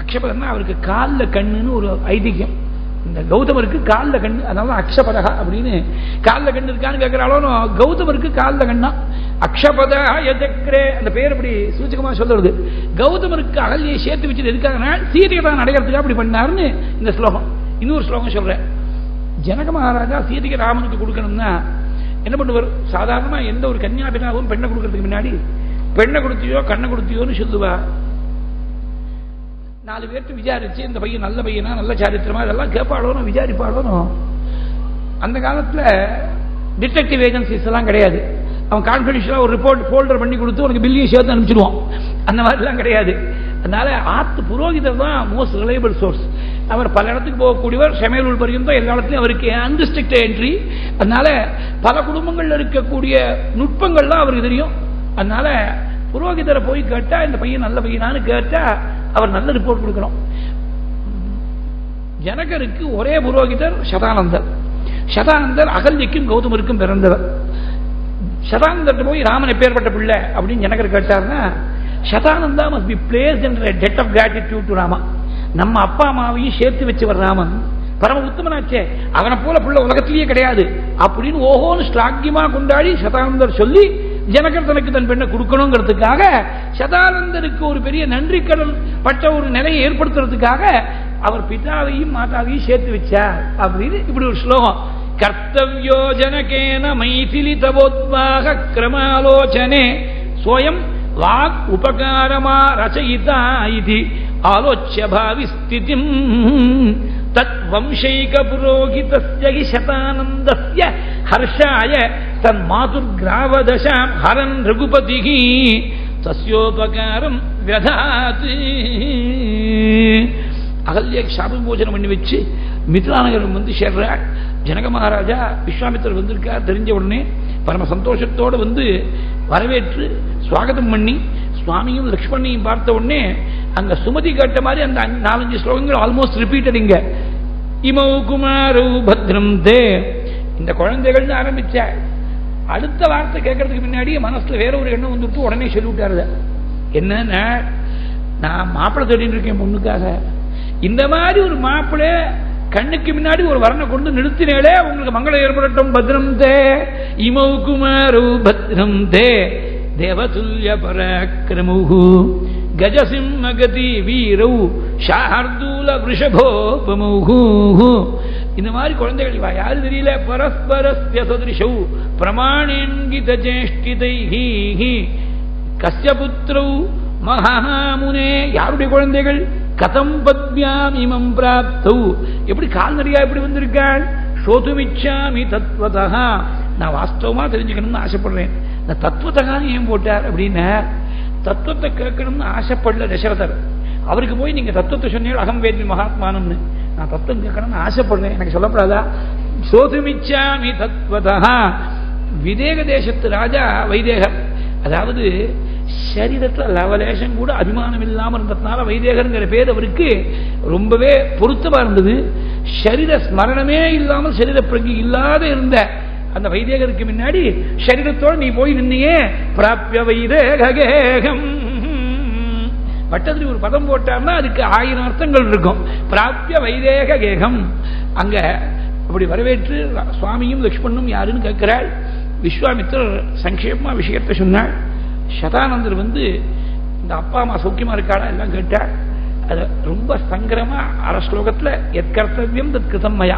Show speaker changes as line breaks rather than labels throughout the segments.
அக்ஷபதம்னா அவருக்கு காலில் கண்ணுன்னு ஒரு ஐதீகம். இந்த கௌதமருக்கு காலில் கண்ணு, அதனால அக்ஷபதா அப்படின்னு காலில் கண்ணு இருக்கான்னு கேட்கிறாளோ, கௌதமருக்கு காலில் கண்ணா. அக்ஷபதா யஜக்ரே அந்த பேர் அப்படி சூச்சகமா சொல்றது. கௌதமருக்கு அகல்யை சேர்த்து வச்சுட்டு இருக்காங்கன்னா சீதையை தான் அடைகிறதுக்கு அப்படி பண்ணாருன்னு இந்த ஸ்லோகம். இன்னொரு ஸ்லோகம் சொல்றேன். ஜனக மகாராஜா சீதைக்கு ராமனுக்கு கொடுக்கணும்னா என்ன பண்ணுவார்? சாதாரணமா எந்த ஒரு கன்னியாபினாவும் பெண்ணை கொடுக்கறதுக்கு முன்னாடி பெண்ணை கொடுத்தியோ கண்ணை கொடுத்தியோன்னு சொல்லுவா. 4 பேர்த்து விசாரிச்சு இந்த பையன் நல்ல பையனா நல்ல சாரித்திரமா இதெல்லாம் கேட்பாளோனும் விசாரிப்பாளோனும். அந்த காலத்துல டிடெக்டிவ் ஏஜென்சிஸ் எல்லாம் கிடையாது. அவன் கான்பிடென்ஷியலா ஒரு ரிப்போர்ட் ஃபோல்டர் பண்ணி கொடுத்து உனக்கு பில்லையும் சேர்த்து அனுப்பிச்சிடுவான். அந்த மாதிரிலாம் கிடையாது. அதனால ஆத்து புரோகிதர் தான் மோஸ்ட் ரிலையபிள் சோர்ஸ். அவர் பல இடத்துக்கு போகக்கூடியவர். சமையல் பர்யந்தம் எல்லா இடத்துலையும் அவருக்கு அன்ரிஸ்ட்ரிக்டட் என்ட்ரி. அதனால பல குடும்பங்கள்ல இருக்கக்கூடிய நுட்பங்கள்லாம் அவருக்கு தெரியும். அதனால புரோகிதரை போய் கேட்டா இந்த பையன் நல்ல பையனான்னு கேட்டா அவர் நல்ல ரிப்போர்ட் கொடுக்கணும். ஜனகருக்கு ஒரே புரோகிதர் சதானந்தர். சதானந்தர் அகல்யக்கும் கௌதமருக்கும் பிறந்தவர். சதானந்தர் போய் ராமன் எப்பேற்பட்ட பிள்ளை அப்படின்னு ஜனகர் கேட்டார்னா, Sadananda must be placed in a debt of gratitude to Rama. நம்ம அப்பா அம்மாவையும் சேர்த்து வச்சவர் ராமன். பரம உத்தமனாச்சே, அவனை போல பிள்ளை உலகத்திலேயே கிடையாது அப்படின்னு ஓஹோன்னு ஸ்லாக்கியமா கொண்டாடி சதானந்தர் சொல்லி ஜனகர் தனக்கு தன் பெண்ணை கொடுக்கணுங்கிறதுக்காக சதானந்தருக்கு ஒரு பெரிய நன்றி கடன் பட்ட ஒரு நிலையை ஏற்படுத்துறதுக்காக அவர் பிதாவையும் மாதாவையும் சேர்த்து வச்சார் அப்படின்னு இப்படி ஒரு ஸ்லோகம். கர்த்தவ்யோ ஜனகேன மைதிலி தவோத்வாக கிரமாலோசனே ஸ்வயம் வாக் உபகாரமா ரசயிதா இதி ஆலோச்ய பாவி ஸ்திதிம் தத் வம்சைக புரோகிதஸ்ய ஹி சதானந்தஸ்ய ஹர்ஷாய தன் மாதுர்கிராவதசாம் ஹரன் ரகுபதிஹி தஸ்யோபகாரம் வியதாத். அகல்யை சாபம் போஜனம் பண்ணி வச்சு மித்ராநகரம் வந்து சேர்றாள். ஜனக மகாராஜா விஸ்வாமித்திரர் வந்திருக்கார் தெரிஞ்ச உடனே பரம சந்தோஷத்தோடு வந்து வரவேற்று சுவாகதம் பண்ணி சுவாமியும் லக்ஷ்மணையும் பார்த்த உடனே அங்க சுமதி கேட்ட மாதிரி அந்த 4-5 ஸ்லோகங்கள் ஆல்மோஸ்ட் ரிப்பீட்டட். இங்க இமௌ குமாரௌ பத்ரம் தே இந்த குழந்தைகள்னு ஆரம்பிச்ச அடுத்த வார்த்தை கேட்கறதுக்கு முன்னாடியே மனசுல வேற ஒரு எண்ணம் வந்துட்டு உடனே சொல்லிவிட்டாரு. என்னன்னா, நான் மாப்பிள்ளை தேடிட்டு இருக்கேன் பொண்ணுக்காக. இந்த மாதிரி ஒரு மாப்பிள்ளை கண்ணுக்கு முன்னாடி ஒரு வர்ணை கொண்டு நிறுத்தினேலே உங்களுக்கு மங்களம் ஏற்படட்டும். பத்ரம் தே இமௌ குமாரௌ பத்ரம் தே தேவதுல்ய பராக்கிரமுஹு கஜசிம்மகதி வீரௌ ஷார்தூல விஷபோபமுஹு. இந்த மாதிரி குழந்தைகள் யாரு தெரியல. பரஸ்பரஸ்ய சத்ருஷௌ பிரமாணேன்கித சேஷ்டிதைஹி கஸ்ய புத்ரௌ மகாமுனே. யாருடைய குழந்தைகள்? கதம் பத்யாம் இமம் பிராப்தௌ. எப்படி கால்நடையா எப்படி வந்திருக்காள்? சோதுமிச்சாமி தத்வதா. நான் வாஸ்தவமா தெரிஞ்சுக்கணும்னு ஆசைப்படுறேன். இந்த தத்துவத்தகான்னு ஏன் போட்டார் அப்படின்னா, தத்துவத்தை கேட்கணும்னு ஆசைப்படல தசரதர். அவருக்கு போய் நீங்க தத்துவத்தை சொன்னீங்க அகம் வேத்மி மகாத்மானம்னு. நான் தத்துவம் கேட்கணும்னு ஆசைப்படுறேன், எனக்கு சொல்லப்படாதா? சோதுமிச்சாமி தத்வதா. விதேக தேசத்து ராஜா வைதேகர். அதாவது சரீரத்துல லவலேசம் கூட அபிமானம் இல்லாம இருந்ததுனால வைதேகருங்கிற பேர் அவருக்கு ரொம்பவே பொருத்தமா இருந்தது. சரீர ஸ்மரணமே இல்லாமல் சரீர பிரகி இல்லாத இருந்த அந்த வைதேகருக்கு முன்னாடி சரீரத்தோடு நீ போய் நின்னையே பிராப்ய வைதேகம். பட்டத்தில் ஒரு பதம் போட்டார்னா அதுக்கு 1000 அர்த்தங்கள் இருக்கும். பிராப்ய வைதேகம். அங்க அப்படி வரவேற்று சுவாமியும் லக்ஷ்மணும் யாருன்னு கேட்கிறாள். விஸ்வாமித்திரர் சங்கேபமா விஷயத்தை சொன்னாள். சதானந்தர் வந்து இந்த அப்பா அம்மா சௌக்கியமா இருக்காளா எல்லாம் கேட்டாள். அது ரொம்ப சங்கரமா அரை ஸ்லோகத்துல எத்கர்த்தவியம் தத் கிருதம் மயா,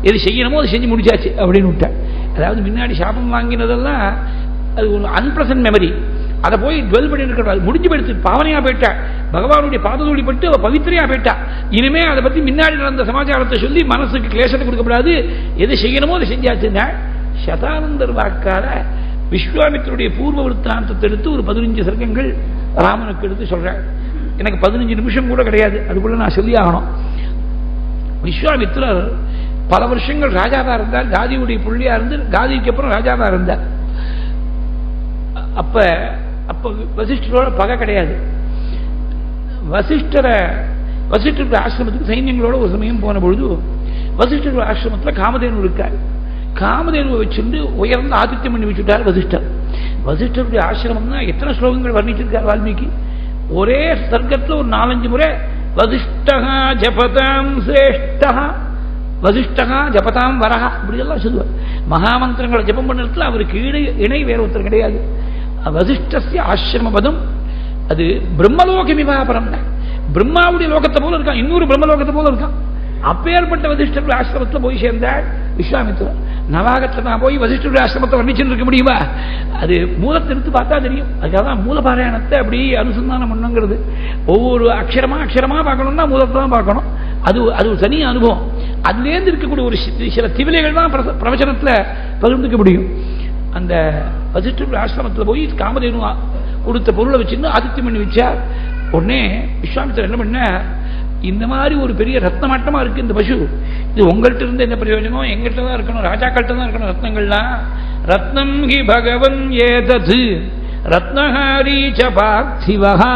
எது செய்யணுமோ அது செஞ்சு முடிச்சாச்சு அப்படின்னு விட்டாள். அதாவது முன்னாடி சாபம் வாங்கினதெல்லாம் அது ஒரு அன்பிளசன்ட் மெமரி. அதை போய் டுவெல் பண்ணி இருக்கிறாள். முடிஞ்சு போயிடுச்சு, பாவனையா போயிட்டா, பகவானுடைய பாததூளி பட்டு அவ பவித்திரையா போயிட்டா. இனிமே அதை பத்தி முன்னாடி நடந்த சமாச்சாரத்தை சொல்லி மனசுக்கு கிளேசத்தை கொடுக்கப்படாது, எது செய்யணுமோ அதை செஞ்சாச்சுன்னா. சதானந்தர் வாக்கால விஸ்வாமித்திரருடைய பூர்வ விருத்தாந்தத்தை எடுத்து ஒரு 15 சர்க்கங்கள் ராமனுக்கு எடுத்து சொல்றாள். எனக்கு 15 நிமிஷம் கூட கிடையாது, அதுக்குள்ள நான் சொல்லி ஆகணும். விஸ்வாமித்திரர் பல வருஷங்கள் ராஜாவா இருந்தார். காதியுடைய புள்ளியா இருந்து காதிக்கு அப்புறம் ராஜாவா இருந்தார். அப்ப வசிஷ்டரோட பகை கிடையாது. வசிஷ்டருடைய ஆசிரமத்துக்கு சைன்யங்களோட ஒரு சமயம் போன பொழுது வசிஷ்டருடைய ஆசிரமத்தில் காமதேனு இருக்கார். காமதேனுவை வச்சுட்டு உயர்ந்த ஆதித்யம் பண்ணி வச்சுட்டார் வசிஷ்டர். வசிஷ்டருடைய ஆசிரமம்னா எத்தனை ஸ்லோகங்கள் வர்ணிச்சிருக்கார் வால்மீகி. ஒரே சர்க்கத்தில் ஒரு 4-5 முறை வசிஷ்டகா ஜபதாம் சிரேஷ்டா, வசிஷ்டகா ஜபதாம் வரஹா, இப்படி எல்லாம் சொல்லுவார். மகாமந்திரங்களை ஜபம் பண்ணுறதுல அவருக்கு இணை வேற ஒருத்தர் கிடையாது. வசிஷ்டஸ்ய ஆசிரமபதம் அது பிரம்மலோக விவாபரம், பிரம்மாவுடைய லோகத்தை போல இருக்கான், இன்னொரு பிரம்மலோகத்தை போல இருக்கான். அப்பேற்பட்ட வசிஷ்டருடைய ஆசிரமத்தில் போய் சேர்ந்தாள் விஸ்வாமித்திரர். நவாகத்தில் நான் போய் வசிஷ்டருடைய ஆசிரமத்தை வர்ணிச்சுட்டு இருக்க முடியுமா? அது மூலத்தை எடுத்து பார்த்தா தெரியும். அதுக்காக தான் மூலபாராயணத்தை அப்படி அனுசந்தானம் பண்ணுங்கிறது. ஒவ்வொரு அக்ஷரமா பார்க்கணும்னா மூலத்தை தான் பார்க்கணும். அது ஒரு தனி அனுபவம். அதுலேருந்து இருக்கக்கூடிய ஒரு சில திவிலைகள் தான் பிரவச்சனத்தில் பகிர்ந்துக்க முடியும். அந்த வசிஷ்டருடைய ஆசிரமத்தில் போய் காமதேனு கொடுத்த பொருளை வச்சுன்னு ஆதித்யம் பண்ணி வச்சார். உடனே விஸ்வாமித்திரர் என்ன பண்ண, இந்த மாதிரி ஒரு பெரிய ரத்னமாட்டமா இருக்கு இந்த பசு, இது உங்கள்கிட்ட இருந்து என்ன பிரயோஜனம்? எங்கிட்ட தான் இருக்கணும், ராஜாக்கள்கிட்ட தான் இருக்கணும் ரத்னங்கள்லாம். ரத்னம் ஹி பகவன் ஏதது ரத்னஹாரி ச பார்த்திவஹா,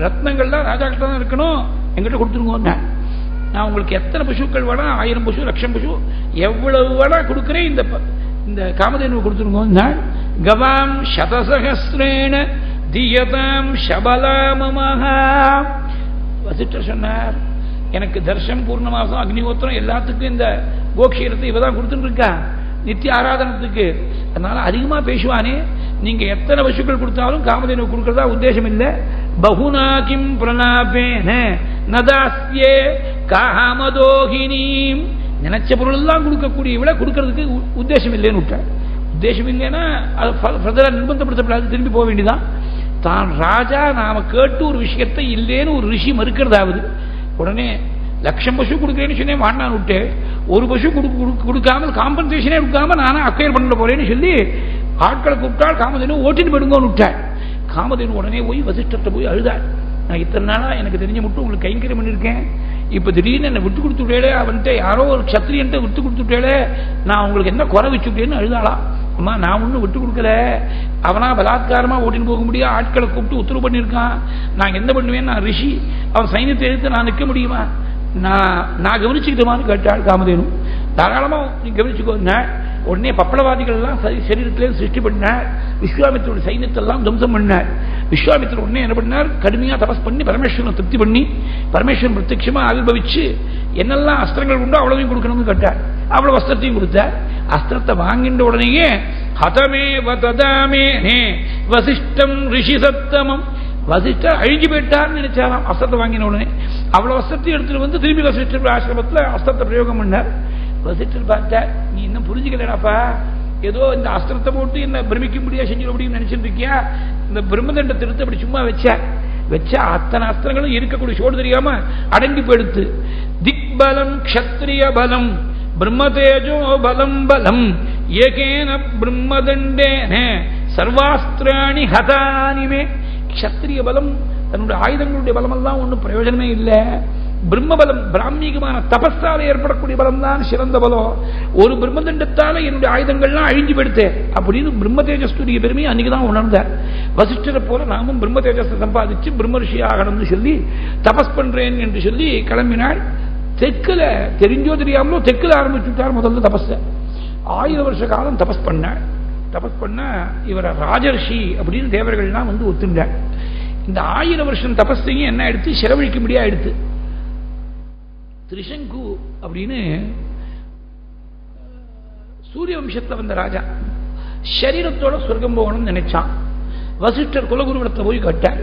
ரத்னங்கள்லாம் ராஜாக்கிட்ட தான் இருக்கணும், எங்கிட்ட கொடுத்துருங்க. நான் உங்களுக்கு எத்தனை பசுக்கள் வேணா, 1000 பசு, 1,00,000 பசு, எவ்வளவு வேணா கொடுக்குறேன், இந்த காமதேனுவை கொடுத்துருங்க. கவாம் சதசகஸ்ரேண தியதாம் சபலாமமஹா. வசிஷ்டர் சொன்னார், எனக்கு தர்ஷம், பூர்ணமாசம், அக்னிஹோத்திரம் எல்லாத்துக்கும் இந்த கோக்ஷீரத்தை இவதான் கொடுத்துட்டு இருக்கா நித்திய ஆராதனத்துக்கு. அதனால அதிகமா பேசுவானே, நீங்க எத்தனை பசுக்கள் கொடுத்தாலும் காமதேனு கொடுக்கறதா உத்தேசம் இல்லை. பகுனா கிம் பிரணாபேன நதாஸ்யே காமதோகினீம், நினைச்ச பொருள் எல்லாம் கொடுக்கக்கூடிய விட கொடுக்கறதுக்கு உத்தேசம் இல்லைன்னு விட்டார். உத்தேசம் இல்லைன்னா அது நிர்பந்தப்படுத்தப்படாது, திரும்பி போக வேண்டியதான். தான் ராஜா நாம கேட்டு ஒரு விஷயத்தை இல்லேன்னு ஒரு ரிஷி மறுக்கிறதாவது, உடனே 1,00,000 பசு கொடுக்குறேன்னு சொன்னேன் வாண்டான்னு விட்டு, ஒரு பசு கொடுக்காமல் காம்பன்சேஷனே கொடுக்காம நானே அக்வயர் பண்ண போறேன்னு சொல்லி ஆட்களை கூப்பிட்டால் காமதேனு ஓட்டிட்டு போயிடுங்கன்னு விட்டாள். காமதேனு உடனே போய் வசிஷ்டத்தை போய் அழுதாள். நான் இத்தனை நாளா எனக்கு தெரிஞ்ச மட்டும் உங்களுக்கு கைங்கரியம் பண்ணியிருக்கேன், இப்ப திடீர்னு என்ன விட்டு கொடுத்துட்டே, அவன்கிட்ட யாரோ ஒரு சத்திரியன்ட்ட விட்டு கொடுத்துட்டே, நான் உங்களுக்கு என்ன குறை வச்சுட்டேன்னு அழுதாளா. அம்மா நான் ஒன்றும் விட்டு கொடுக்கல, அவனா பலாத்காரமா ஓட்டின்னு போக முடியாது, ஆட்களை கூப்பிட்டு உத்தரவு பண்ணியிருக்கான், நான் என்ன பண்ணுவேன், நான் ரிஷி, அவன் சைன்யத்தை எடுத்து நான் நிற்க முடியுமா, நான் கவனிச்சுக்கிட்டோமான்னு கேட்டாள் காமதேனு. தாராளமா நீ கவனிச்சுக்கோ. உடனே பப்பளவாதிகள் எல்லாம் சரீரத்திலே சிருஷ்டி பண்ணார், விஸ்வாமித்திரோட சைன்யத்தை எல்லாம் துவம்சம் பண்ணார். விஸ்வாமித்திரர் உடனே என்ன பண்ணார், கடுமையா தபஸ் பண்ணி பரமேஸ்வரனை திருப்தி பண்ணி, பரமேஸ்வரன் பிரத்யட்சமா ஆவிர்பவிச்சு என்னெல்லாம் அஸ்திரங்கள் உண்டோ அவ்வளவையும் கொடுக்கணும்னு கேட்டார். அவ்வளவு அஸ்திரத்தையும் கொடுத்தார். அஸ்திரத்தை வாங்கின்ற உடனேயே ஹதமே வததாமே வசிஷ்டம் ரிஷி சத்தமம், வசிஷ்டர் அழிஞ்சு போயிட்டார்னு நினைச்சாராம் அஸ்திரத்தை வாங்கின உடனே. அவ்வளவு அஸ்திரத்தை எடுத்துட்டு வந்து திரும்பி வசிஷ்டர் ஆசிரமத்தில் அஸ்திரத்தை பிரயோகம் பண்ணார். வசிஷ்டர் பார்த்தார், நீ இன்னும் புரிஞ்சுக்கலடாப்பா, ஏதோ இந்த அஸ்திரத்தை போட்டு என்ன பிரமிக்க முடியாது செஞ்சிட முடியும் நினைச்சிட்டு இருக்கியா, இந்த பிரம்மதண்ட திருத்த அப்படி சும்மா வச்சா அத்தனை அஸ்திரங்களும் இருக்கக்கூடிய சோடு தெரியாம அடங்கி போயிடுத்து. திக்பலம் க்ஷத்ரிய பலம் பிரம்மதேஜோ பலம் பலம் ஏகேன பிரம்மதண்டேன சர்வாஸ்திராணி ஹதானிமே. க்ஷத்ரிய பலம், தன்னுடைய ஆயுதங்களுடைய பலமெல்லாம் ஒன்றும் பிரயோஜனமே இல்லை. பிரம்மபலம், பிராமீகமான தபஸால ஏற்படக்கூடிய பலம் தான் சிறந்த பலம். ஒரு பிரம்மதண்டத்தால என்னுடைய ஆயுதங்கள்லாம் அழிஞ்சு போயிடுத்து அப்படின்னு பிரம்ம தேஜஸ்துடைய பெருமையை அன்னைக்குதான் உணர்ந்தார். வசிஷ்டரை போல நாமும் பிரம்ம தேஜஸை சம்பாதிச்சு பிரம்ம ரிஷி ஆகணும்னு சொல்லி தபஸ் பண்றேன் என்று சொல்லி கிளம்பினாள். தெற்குல தெரிஞ்சோ தெரியாமலோ தெற்குல ஆரம்பிச்சுட்டார் முதல்ல தபஸ. 1000 வருஷ காலம் தபஸ் பண்ணாள். தபஸ் பண்ண இவரை ராஜர்ஷி அப்படின்னு தேவர்கள்லாம் வந்து ஒத்துண்டார். இந்த 1000 வருஷம் தபஸையும் என்ன எடுத்து செலவழிக்க முடியாது எடுத்து. திரிசங்கு அப்படின்னு சூரிய வம்சத்துல வந்த ராஜா சரீரத்தோட சொர்க்கம் போகணும்னு நினைச்சான். வசிஷ்டர் குலகுருவிடத்துல போய் கேட்டார்.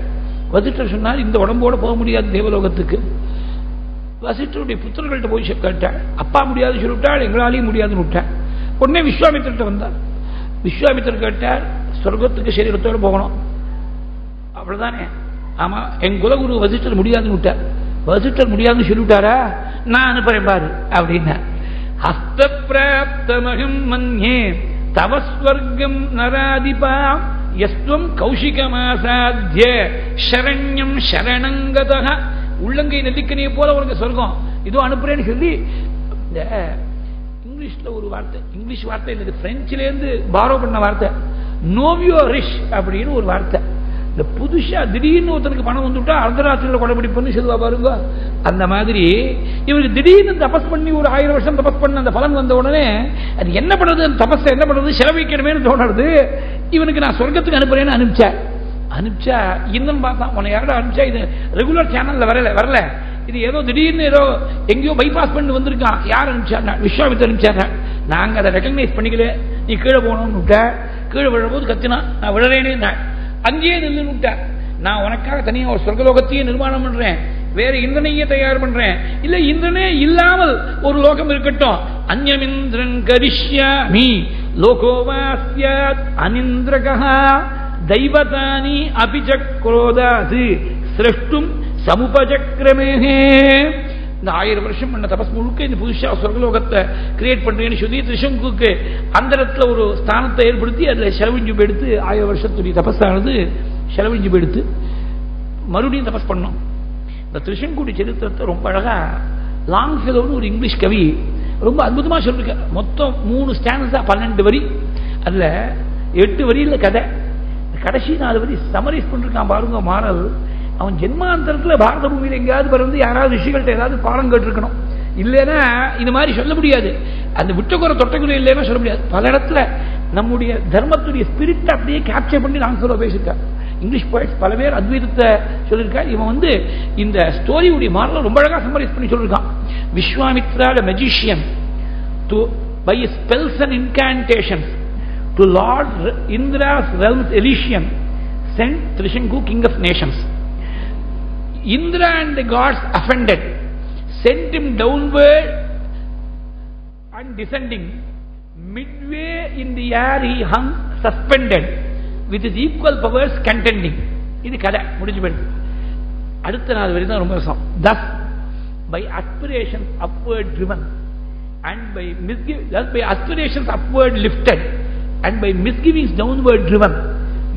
வசிஷ்டர் சொன்னார், இந்த உடம்போட போக முடியாது தேவலோகத்துக்கு. வசிஷ்டருடைய புத்திரர்கள்ட்ட போய் கேட்டாள். அப்பா முடியாது சொல்லிவிட்டாள், எங்களாலையும் முடியாதுன்னு விட்டாள். உடனே விஸ்வாமித்திரர்கிட்ட வந்தார். விஸ்வாமித்திரர் கேட்டார், சொர்க்கத்துக்கு சரீரத்தோட போகணும் அவ்வளவுதானே? ஆமா, என் குலகுரு வசிஷ்டர் முடியாதுன்னு விட்டார். வசிஷ்டர் முடியாதுன்னு சொல்லிவிட்டாரா, நான் அனுப்புறேன் பாரு அப்படின்னா. ஹஸ்த பிராப்தமகம் மன்யே தவஸ்வர்க்கம் நராதிபா யஸ்வம் கௌஷிகமாசாத்ய சரண்யம் சரணங்கதஹ. உள்ளங்கை நெல்லிக்கனியை போல உனக்கு சொர்க்கம் இதோ அனுப்புறேன்னு சொல்லி. இந்த இங்கிலீஷ்ல ஒரு வார்த்தை, இங்கிலீஷ் வார்த்தை இல்லை, பிரெஞ்சிலேருந்து பாரோ பண்ண வார்த்தை, நோவியோ ரிஷ் அப்படின்னு ஒரு வார்த்தை. இந்த புதுசா திடீர்னு ஒருத்தனுக்கு பணம் வந்துட்டா அர்த்தராத்திரியில கொடைபிடிப்புன்னு சொல்லுவா பாருங்க. அந்த மாதிரி இவருக்கு திடீர்னு தபஸ் பண்ணி ஒரு 1000 வருஷம் தபஸ் பண்ண அந்த பலன் வந்த உடனே அது என்ன பண்றது, தபஸ் என்ன பண்றது, செலவழிக்கணுமேனு தோணுறது. இவனுக்கு நான் சொர்க்கத்துக்கு அனுப்புறேன்னு அனுப்பிச்சேன். அனுப்பிச்சா இன்னும் பார்த்தான், உன்னை யாரோட அனுப்பிச்சா இது ரெகுலர் சேனல்ல வரல, இது ஏதோ திடீர்னு ஏதோ எங்கேயோ பைபாஸ் பண்ணி வந்திருக்கான், யார் அனுப்பிச்சா? விஸ்வாமித்திரர் அனுப்பிச்சாங்க. நாங்க அதை ரெகக்னைஸ் பண்ணிக்கல, நீ கீழே போகணும்னு விட்ட. கீழே விழும்போது கத்தினா, நான் விழறேன்னு அங்கேயே நின்று விட்ட. நான் உனக்காக தனியாக ஒரு சொர்க்கலோகத்தையே நிர்மாணம் பண்றேன், வேற இந்திரனையே தயார் பண்றேன். இல்ல இந்திரனே இல்லாமல் ஒரு லோகம் இருக்கட்டும். அந்யமிந்திரன் கரிஷ்யாமி லோகோவாஸ்யாத் அனிந்திரகா தெய்வதானி அபிச்சக்ரோதாது சிரஷ்டும் சமுபஜக்ரமேஹே. இந்த 1000 வருஷம் பண்ண தபஸ் முழுக்க இந்த புதுசா சொர்க்கலோகத்தை கிரியேட் பண்றேன்னு சொல்லி திரிசங்குக்கு அந்த இடத்துல ஒரு ஸ்தானத்தை ஏற்படுத்தி அதுல செலவிஞ்சு போயிடுத்து. 1000 வருஷத்துடைய தபஸானது செலவிஞ்சு போயிடுத்து. மறுபடியும் தபஸ் பண்ணோம். இந்த திரிசங்குடி சரித்திரத்தை ரொம்ப அழகா லாங் ஃபெலோன்னு ஒரு இங்கிலீஷ் கவி ரொம்ப அற்புதமா சொல்லிருக்க. மொத்தம் 3 ஸ்டான்ஸா 12 வரி, அதுல 8 வரியில கதை, கடைசி 4 வரி சமரைஸ் பண்ணிருக்கான் பாருங்க. மாறல் அவன் ஜென்மாந்தரத்துல பாரத பூமியில் எங்கேயாவது பிறந்து யாராவது ரிஷிகள்கிட்ட ஏதாவது பாடம் கேட்டிருக்கணும். இல்லைன்னா இந்த மாதிரி சொல்ல முடியாது. அந்த விட்டக்குறை தொட்டக்குறை இல்லைன்னா சொல்ல முடியாது. பல இடத்துல நம்முடைய தர்மத்துடைய ஸ்பிரிட் அப்படியே கேப்சர் பண்ணி நான் சொல்ல பேசியிருக்கார். இங்கிலீஷ் போய்ட்ஸ் பல பேர் அத்வைதத்தை சொல்லியிருக்கார். இவன் இந்த ஸ்டோரியுடைய மாடல ரொம்ப அழகா சம்மரைஸ் பண்ணி சொல்லியிருக்கான். Vishwamitra the magician to by spells and incantations to lord Indra's realms Elysian sent Trishanku king of nations. Indra and the gods offended, sent him downward and descending. Midway in the air he hung suspended, with his equal powers contending. இது கதை முடிஞ்சு போயிடுது. அடுத்த 4 வரி தான் ரொம்ப ரசம். Thus by aspirations upward driven and by aspirations upward lifted and by misgivings downward driven,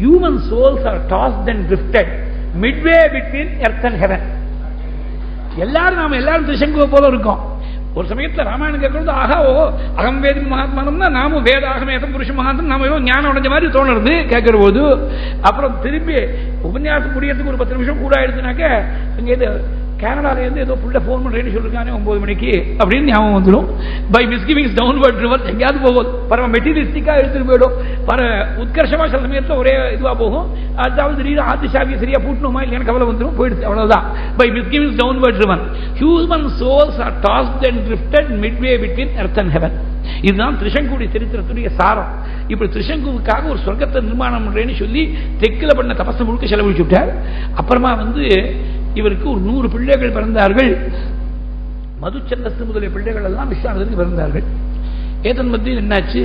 human souls are tossed and drifted midway between earth and heaven. நாம எல்லாரும் திரிசங்குவை போல இருக்கோம். ஒரு சமயத்தில் ராமாயணம் கேட்கறது ஆகா ஓ அகம் வேதி மகாத்மானம்னா நாமும் வேத அகமேதம் புருஷ மகாத்மா நாம ஏதோ ஞானம் அடைஞ்ச மாதிரி தோணுறது கேட்கிற போது, அப்புறம் திருப்பி உபன்யாசம் முடியறதுக்கு ஒரு 10 நிமிஷம் கூட ஆயிடுச்சுனாக்க இங்கே கனடால இருந்து ஏதோ புள்ள போன் பண்றேன்னு சொல்லிருக்கானே 9 மணிக்கு அப்படின்னு ஞாபகம் வந்துடும். பை மிஸ்கிவிங்ஸ் டவுன்வர்ட் ரிவர் எங்கேயாவது போகும், பரவ மெட்டீரியலிஸ்டிக்கா எடுத்துட்டு போயிடும், பர உத்கர்ஷமா சில சமயத்தில் ஒரே இதுவா போகும். அதாவது திடீர்னு ஆத்தி சாவியை சரியா பூட்டணுமா இல்லைன்னு கவலை வந்துடும், போயிடுச்சு, அவ்வளவுதான். By misgivings downward river human souls are tossed and drifted midway between earth and heaven. இதுதான் திரிசங்குடி சரித்திரத்துடைய சாரம். இப்படி திரிசங்குவுக்காக ஒரு சொர்க்கத்தை நிர்மாணம் பண்றேன்னு சொல்லி தெற்கில் பண்ண தபசு முழுக்க செலவழிச்சு விட்டார். அப்புறமா இவருக்கு ஒரு 100 பிள்ளைகள் பிறந்தார்கள். மதுச்சந்தஸ்து முதலிய பிள்ளைகள் எல்லாம் விஸ்வாமித்திரருக்கு பிறந்தார்கள். ஏதன் மத்தியில் என்னாச்சு,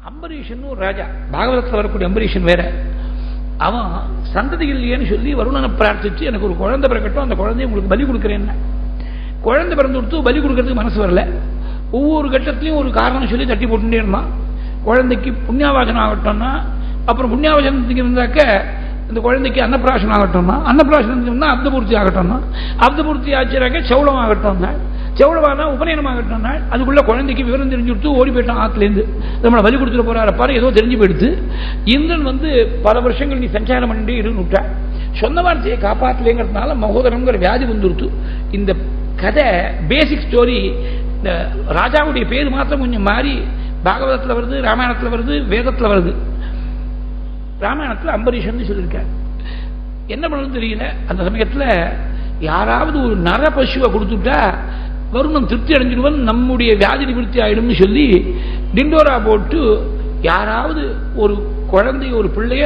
அம்பரீஷன் ஒரு ராஜா, பாகவதத்தில் வரக்கூடிய அம்பரீஷன் வேற, அவன் சந்ததி இல்லையேன்னு சொல்லி வருணனை பிரார்த்திச்சு எனக்கு ஒரு குழந்தை பிறக்கட்டும், அந்த குழந்தைய உங்களுக்கு பலி கொடுக்குறேன். குழந்தை பிறந்து கொடுத்து பலி கொடுக்கறதுக்கு மனசு வரல. ஒவ்வொரு கட்டத்திலையும் ஒரு காரணம் சொல்லி தட்டி போட்டுட்டே இருந்தான். குழந்தைக்கு புண்ணியாவாசனம் ஆகட்டும்னா, அப்புறம் புண்ணியாவாசனத்துக்கு இருந்தாக்க இந்த குழந்தைக்கு அன்னப்பிராசனம் ஆகட்டும்னா, அன்னப்பிராசனத்துக்கு அப்தபூர்த்தி ஆகட்டும்னா, அப்தபூர்த்தி ஆச்சுனாக்க சௌளம் ஆகட்டும்னா, சௌளவானா உபநயனம் ஆகட்டும்னா, அதுக்குள்ள குழந்தைக்கு விவரம் தெரிஞ்சு கொடுத்து ஓடி போயிட்டான் ஆத்துலேருந்து. நம்மளை பலி கொடுத்துட்டு போறாரு பாரு, ஏதோ தெரிஞ்சு போயிடுத்து. இந்திரன் பல வருஷங்கள் நீ சஞ்சாரம் பண்ணிட்டு இருந்துட்டா, சொன்ன வார்த்தையை காப்பாற்றலேங்கிறதுனால மகோதரம்ங்கிற வியாதி வந்துடுத்து. இந்த கதை பேசிக் ஸ்டோரி, இந்த ராஜாவுடைய பேர் மாத்திரம் கொஞ்சம் மாறி பாகவதத்தில் வருது, ராமாயணத்தில் வருது, வேதத்தில் வருது. ராமாயணத்தில் அம்பரீஷன் சொல்லியிருக்கார். என்ன பண்ணணும் தெரியல. அந்த சமயத்தில் யாராவது ஒரு நர பசுவை கொடுத்துட்டா வருணம் திருப்தி அடைஞ்சிடுவன், நம்முடைய வியாதி நிவர்த்தி ஆயிடும்னு சொல்லி டிண்டோரா போட்டு யாராவது ஒரு குழந்தை ஒரு பிள்ளைய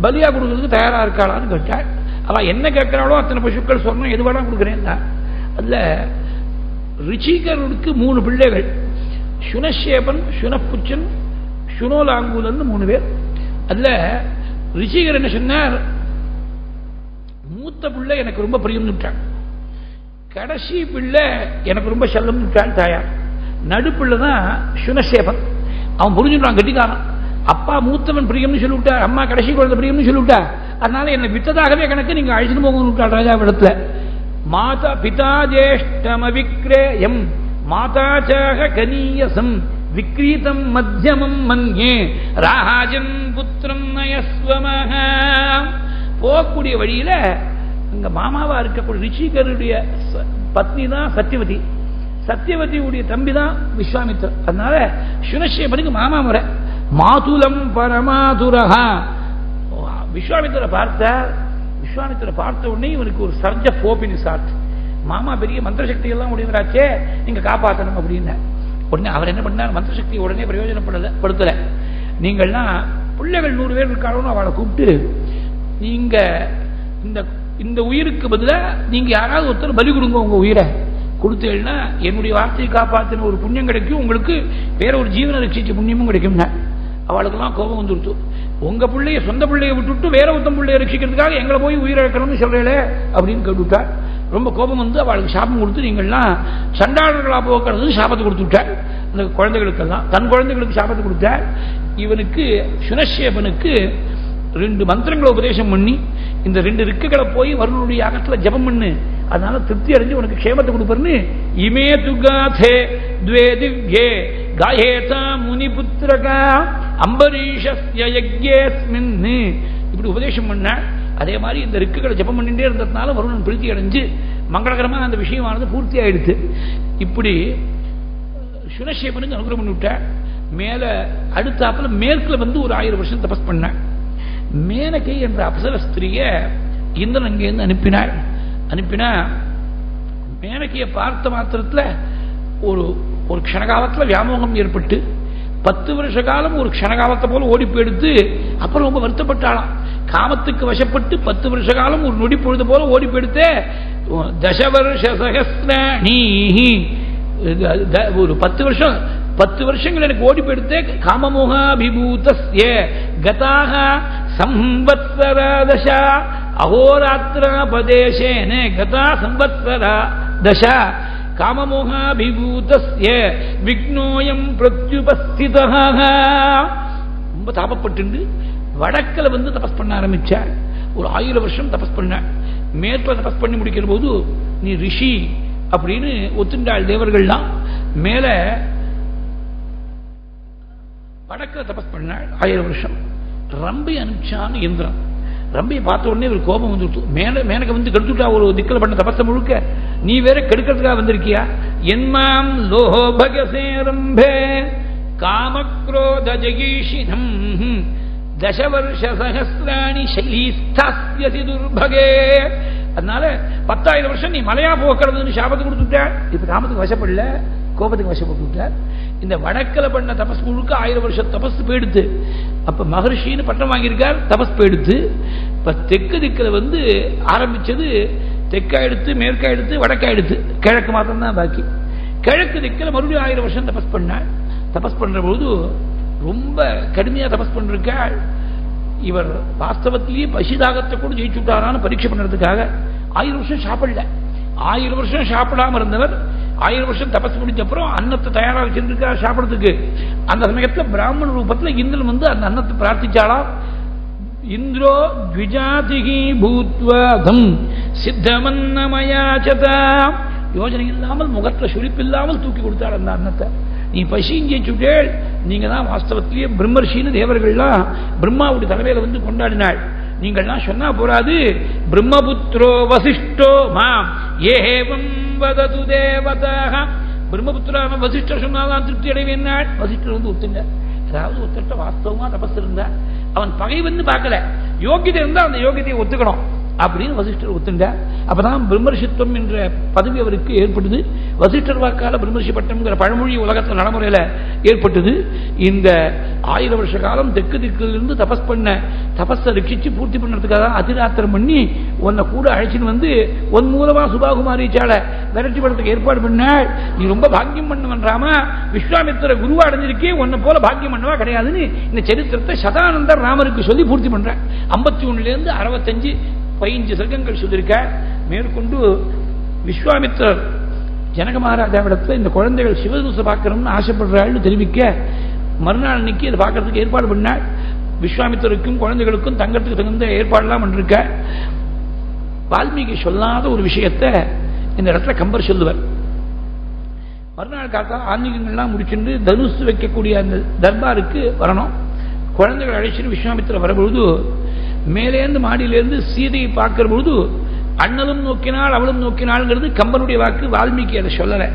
பலியா கொடுக்கறதுக்கு தயாரா இருக்காளான்னு கேட்டாள். அவ என்ன கேட்கிறாளோ அத்தனை பசுக்கள் சொன்ன எது வேணா கொடுக்குறேன். அதுல ரிச்சிகருக்கு 3 பிள்ளைகள், சுனஷேபன், சுனப்புச்சன், சுனோலாங்கூலன் 3 பேர். அதுல ரிஷிகர் என்ன சொன்னார், மூத்த பிள்ளை எனக்கு ரொம்ப பிரியம் விட்டான், கடைசி பிள்ளை எனக்கு ரொம்ப செல்லம் விட்டான் தாயார், நடுப்பிள்ளை தான் சுனஷேபன். அவன் புரிஞ்சுட்டான், கட்டிக்காரன். அப்பா மூத்தவன் பிரியம்னு சொல்லிவிட்டார், அம்மா கடைசி குழந்தை பிரியம்னு சொல்லிவிட்டார். அதனால என்னை வித்ததாகவே கணக்கு நீங்க அழைச்சிட்டு போகணும்னு விட்டாள் ராஜா இடத்துல. மாதா பிதா ஜேஷ்டம விக்ரேயம் மாதாச்சாக கனீயசம் விக்ரீதம் மத்தியமம் மன்யே ராஜன் புத்திரம் நயஸ்வமஹ. போகக்கூடிய வழியில அங்க மாமாவா இருக்கக்கூடிய ரிஷிகருடைய பத்னி தான் சத்தியவதி, சத்தியவதியுடைய தம்பி தான் விஸ்வாமித்திரர். அதனால சுனஷேபனுக்கு மாமா முறை. மாதுலம் பரமாதுரஹா விஸ்வாமித்திர பார்த்த உடனே இவனுக்கு ஒரு சர்ஜ போபினி சாட், மாமா பெரிய மந்திரசக்தி எல்லாம் உடையவராச்சே, நீங்க காப்பாற்றணும் அப்படின்னு. உடனே அவர் என்ன பண்ணார், மந்திரசக்தி உடனே பிரயோஜனப்படுத்தல. நீங்கள்லாம் பிள்ளைகள் 100 பேர் இருக்காளோன்னு அவளை கூப்பிட்டு, நீங்க இந்த உயிருக்கு பதிலாக நீங்க யாராவது ஒருத்தர் பலி கொடுங்க, உங்க உயிரை கொடுத்தீங்கன்னா என்னுடைய வார்த்தையை காப்பாற்றின ஒரு புண்ணியம் கிடைக்கும், உங்களுக்கு வேற ஒரு ஜீவனை ரட்சிச்ச புண்ணியமும் கிடைக்கும். அவளுக்கெல்லாம் கோபம் வந்துடுத்து. உங்க பிள்ளைய சொந்த பிள்ளைய விட்டுட்டு வேற ஒருத்தம் பிள்ளைய ரட்சிக்கிறதுக்காக எங்களை போய் உயிரிழக்கணும்னு சொல்றீங்களே அப்படின்னு கேட்டுவிட்டார். ரொம்ப கோபம் வந்து அவளுக்கு சாபம் கொடுத்து, நீங்கள்லாம் சண்டாளர்களா போக்குறது சாபத்தை கொடுத்து விட்டார். அந்த குழந்தைகளுக்கெல்லாம் தன் குழந்தைகளுக்கு சாபத்தை கொடுத்தார். இவனுக்கு சுனஷேபனுக்கு 2 மந்திரங்களை உபதேசம் பண்ணி, இந்த 2 ரிக்குகளை போய் வருணுடைய அகத்துல ஜபம் பண்ணு, அதனால திருப்தி அடைஞ்சு உனக்கு க்ஷேமத்தை கொடுப்பர்னு. இமே துகாதே த்வே திவ்யே காயேதா முனிபுத்திரகா அம்பரீஷஸ்ய யஜ்ஞேஸ்மின், இப்படி உபதேசம் பண்ண. அதே மாதிரி இந்த ரிக்குகளை ஜபம் பண்ணிட்டே இருந்ததுனால வருணன் பிரீத்தி அடைஞ்சு மங்களகரமா அந்த விஷயமானது பூர்த்தி ஆயிடுச்சு. இப்படி சுனஷேபனுக்கு அனுகிரகம் பண்ணிவிட்ட. மேல அடுத்தாப்புல மேற்குல வந்து ஒரு 1000 வருஷம் தபஸ் பண்ண. மேனகை என்ற அப்சர ஸ்திரிய இந்திரன் அங்கிருந்து அனுப்பினா மேனகையை பார்த்த மாத்திரத்துல ஒரு க்ஷணகாலத்தில் வியாமோகம் ஏற்பட்டு 10 வருஷ காலம் ஒரு க்ஷணகாலத்தை போல ஓடி போயிடுத்து. அப்புறம் ரொம்ப வருத்தப்பட்டாளாம். காமத்துக்கு வசப்பட்டு 10 வருஷ காலம் ஒரு நொடி பொழுது போல ஓடி போயிடுத்தே. 10 வருஷ சகஸ்ராணி, ஒரு 10 வருஷங்கள் எனக்கு ஓடி போயிடுத்தே. காமமோகாபிபூதஸ்ய கதாக சம்வத்சரா தசா அஹோராத்திராபதேசேன கதா சம்வத்சரா தசா காமமோகாபிபூதஸ்ய விக்னோயம் பிரத்யுபஸ்திதஹ. ரொம்ப தாபப்பட்டு வடக்கில் வந்து தபஸ் பண்ண ஆரம்பிச்சார். ஒரு 1000 வருஷம் தபஸ் பண்ண. மேற்கில் தபஸ் பண்ணி முடிக்கிற போது நீ ரிஷி அப்படின்னு ஒத்துண்டாள் தேவர்கள்லாம். மேல வடக்கில் தபஸ் பண்ணாள் 1000 வருஷம். ரம்பை அனுப்பிச்சான்னு இந்திரன். ரம்பையை பார்த்த உடனே ஒரு கோபம் வந்துட்டு, மேனக வந்து கெடுத்துட்டா ஒரு திக்கல் பண்ண தபஸ முழுக்க, நீ வேற கெடுக்கிறதுக்காக வந்திருக்கியா? என்மாம் லோபகசே ரம்பே காமக்ரோத ஜகீஷினம் 10 வருஷ சகஸ்ராணி சைலீஸ்தாஸ்யசி துர்பகே. அதனால 10,000 வருஷம் நீ மலையா போக்குறதுன்னு சாபத்தை கொடுத்துட்ட. இப்ப காமத்துக்கு வசப்படல, கோபத்துக்கு வசப்பட்டு. இந்த வடக்கில் பண்ண தபஸ் முழுக்க 1000 வருஷம் தபஸ் போயிடுத்து. அப்ப மகர்ஷின்னு பட்டம் வாங்கியிருக்கார், தபஸ் போயிடுத்து. இப்ப தெற்கு திக்கில் வந்து ஆரம்பிச்சது தெற்காயிடுத்து, மேற்காயிடுத்து, வடக்காயிடுத்து, கிழக்கு மாத்திரம் தான் பாக்கி. கிழக்கு திக்கில் மறுபடியும் 1000 வருஷம் தபஸ் பண்ணாள். தபஸ் பண்ற பொழுது ரொம்ப கடுமையா தபஸ் பண்ணிருக்காள். இவர் வாஸ்தவத்திலேயே பசிதாகத்தை கூட ஜெயிச்சு விட்டாரான்னு பரீட்சை பண்ணுறதுக்காக 1000 வருஷம் சாப்பிடல. 1000 வருஷம் சாப்பிடாம இருந்தவர் 1000 வருஷம் தபஸ் முடிஞ்ச அப்புறம் அன்னத்தை தயாரா வச்சிருக்கார் சாப்பிடறதுக்கு. அந்த சமயத்தில் பிராமண ரூபத்துல இந்திரன் வந்து அந்த அன்னத்தை பிரார்த்திச்சாளா. இந்திரோ த்விஜாதிகி பூத்வாதம் சித்தமன்னமயாச்சதா. யோஜனை இல்லாமல் முகத்துல சுழிப்பில்லாமல் தூக்கி கொடுத்தாள் அந்த அன்னத்தை. நீ பசிஞ்சே சுட்டேள், நீங்க தான் வாஸ்தவத்திலேயே பிரம்மர்ஷின்னு தேவர்கள்லாம் பிரம்மாவுடைய தலைமையில வந்து கொண்டாடினாள். நீங்கள்லாம் சொன்னா போராது, பிரம்மபுத்திரோ வசிஷ்டோ மாம் ஏவம் வதது தேவதாக. பிரம்மபுத்திரான வசிஷ்டர் சொன்னாதான் திருப்தி அடைவேன்னாள். வசிஷ்டர் வந்து ஒத்துங்க. அதாவது ஒருத்தட்ட வாஸ்தவமா தபஸ் இருந்தா அவன் பகை வந்து பார்க்கல, யோகியதை இருந்தா அந்த யோகியத்தையை ஒத்துக்கணும் அப்படின்னு வசிஷ்டர் ஒத்துண்டா. அப்பதான் பிரம்மர்ஷித்துவம் என்ற பதவி அவருக்கு ஏற்பட்டது. வசிஷ்டர் வாக்கால பிரம்மர்ஷி பட்டம்ங்கிற பழமொழி உலகத்தில் நடைமுறையில ஏற்பட்டது. இந்த 1000 வருஷ காலம் தெற்கு திக்கிலிருந்து தபஸ் பண்ண தபஸை ரட்சிச்சு பூர்த்தி பண்றதுக்காக அதிராத்திரம் பண்ணி உன்னை கூட அழைச்சின்னு வந்து ஒன் மூலமா சுபாகுமாரிச்சால விரட்டி படத்துக்கு ஏற்பாடு பண்ணாள். நீ ரொம்ப பாக்கியம் பண்ணுவன்றாமா, விஸ்வாமித்திர குருவா அடைஞ்சிருக்கே, உன்னை போல பாக்கியம் பண்ணவா கிடையாதுன்னு இந்த சரித்திரத்தை சதானந்தர் ராமருக்கு சொல்லி பூர்த்தி பண்ற. 51 65 15 சர்க்கங்கள் சொல்லியிருக்க. மேற்கொண்டு விஸ்வாமித்திரர் ஜனக மகாராஜாவிடத்தில் இந்த குழந்தைகள் சிவதூசை பார்க்கணும்னு ஆசைப்படுறாள்னு தெரிவிக்க, மறுநாள் அன்னைக்கு அதை பார்க்கறதுக்கு ஏற்பாடு பண்ணாள். விஸ்வாமித்திரருக்கும் குழந்தைகளுக்கும் தங்கத்துக்கு தகுந்த ஏற்பாடுலாம் பண்ணிருக்க. வால்மீகி சொல்லாத ஒரு விஷயத்தை இந்த இடத்துல கம்பர் சொல்லுவார். மறுநாள் காத்தா ஆன்மீகங்கள்லாம் முடிச்சுட்டு தனுசு வைக்கக்கூடிய அந்த தர்பாருக்கு வரணும். குழந்தைகள் அழைச்சிட்டு விஸ்வாமித்திரர் வரபொழுது மேலேந்து மாடியிலிருந்து சீதையை பார்க்கிற பொழுது அண்ணலும் நோக்கினாள் அவளும் நோக்கினாள்ங்கிறது கம்பனுடைய வாக்கு. வால்மீகி அதை சொல்லல.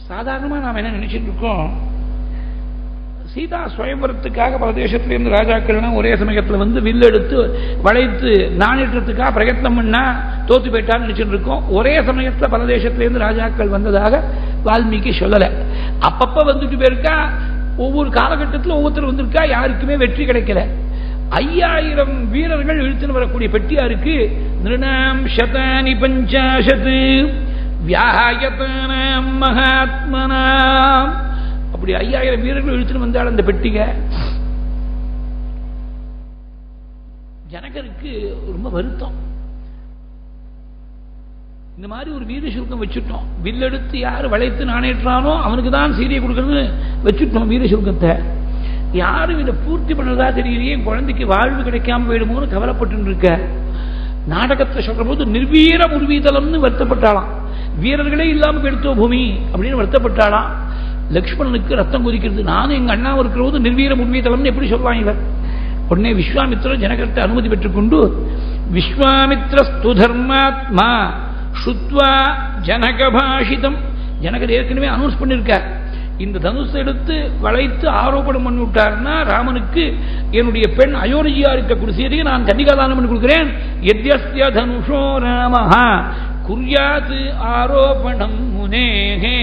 சாதாரணமா நாம் என்ன நினைச்சிட்டு இருக்கோம், சீதா சுயம்பரத்துக்காக பல தேசத்திலிருந்து ராஜாக்கள்லாம் ஒரே சமயத்தில் வந்து வில்லு எடுத்து வளைத்து நாணிட்டுறதுக்காக பிரயத்னம் பண்ணா தோத்து போயிட்டான்னு நினைச்சுட்டு இருக்கோம். ஒரே சமயத்தில் பல தேசத்திலிருந்து ராஜாக்கள் வந்ததாக வால்மீகி சொல்லலை. அப்பப்ப வந்துட்டு போயிருக்கா, ஒவ்வொரு காலகட்டத்தில் ஒவ்வொருத்தர் வந்திருக்கா, யாருக்குமே வெற்றி கிடைக்கல. 5000 வீரர்கள் இழுத்துன்னு வரக்கூடிய பெட்டியா இருக்கு. நிருணாம் சதானி பஞ்சாசத் வியாயதானாம் மகாத்மனாம். அப்படி 5000 வீரர்கள் இழுத்துன்னு வந்தாள் அந்த பெட்டிக. ஜனகருக்கு ரொம்ப வருத்தம். இந்த மாதிரி ஒரு வீர சுருக்கம் வச்சுட்டோம், வில்லெடுத்து யார் வளைத்து நாணேற்றானோ அவனுக்கு தான் சீரியை கொடுக்கறது வச்சுட்டோம் வீர சுருக்கத்தை. யாரும் இதை பூர்த்தி பண்ணதா தெரியலையே, குழந்தைக்கு வாழ்வு கிடைக்காம போயிடுமோன்னு கவலைப்பட்டு இருக்க. நாடகத்தை சொல்ற போது நிர்வீர முர்வீதலம்னு வருத்தப்பட்டாளாம். வீரர்களே இல்லாம எடுத்தோ பூமி அப்படின்னு வருத்தப்பட்டாளாம். லக்ஷ்மணனுக்கு ரத்தம் கொதிக்கிறது. நானும் எங்க அண்ணா இருக்கிற போது நிர்வீர முர்வீதலம்னு எப்படி சொல்லுவாங்க இவர்? உடனே விஸ்வாமித்திரர் ஜனகர்கிட்ட அனுமதி பெற்றுக்கொண்டு விஸ்வாமித்ரஸ்து தர்மாத்மா சுத்வா ஜனகபாஷிதம். ஜனகர் ஏற்கனவே அனௌன்ஸ் பண்ணிருக்கார், இந்த தனுஷை எடுத்து வளைத்து ஆரோபணம் பண்ணி விட்டாருன்னா ராமனுக்கு என்னுடைய பெண் அயோனிஜியா இருக்கக்கூடிய சீதையை நான் கன்னிகாதானம் பண்ணி கொடுக்கிறேன். யத்யஸ்ய தனுஷோ ராமஹா குர்யாத் ஆரோபணம் முனேஹே